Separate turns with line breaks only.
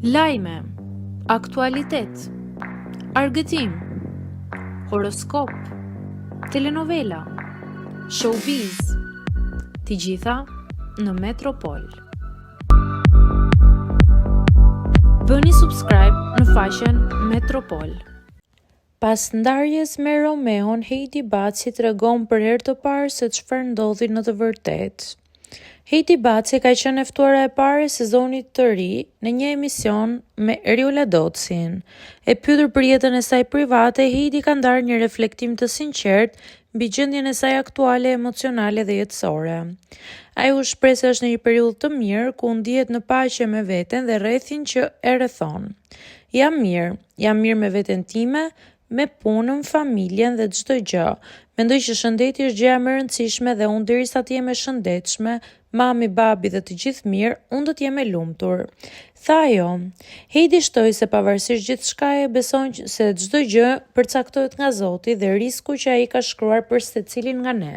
Lajme, aktualitet, argëtim, horoskop, telenovela, showbiz, të gjitha në Metropol. Bëni subscribe në faqen Metropol. Pas ndarjes me Romeon, Heidi Baci tregon për herë të parë se çfarë ndodhi në të vërtetë. Heidi Baci ka qenë e ftuara e parë e sezonit të ri në një emision me Eriola Docin. E pyetur për jetën e saj private, Heidi ka ndarë një reflektim të sinqert mbi gjendjen e saj aktuale, emocionale dhe jetësore. Ajo shpreh se është në një periudhë të mirë ku ndihet në paqe me veten dhe rrethin që e rrethon. Jam mirë me veten time, me punën, familjen dhe çdo gjë. Mendoj që shëndeti është gjëja më e rëndësishme dhe unë derisa të jem e shëndetshme, mami, babi dhe të gjithë mirë, unë do të jem e lumtur, tha ajo. Heidi shtoi se pavarësisht gjithçkaje beson se çdo gjë përcaktohet nga Zoti dhe risku që ai ka shkruar për secilin nga ne.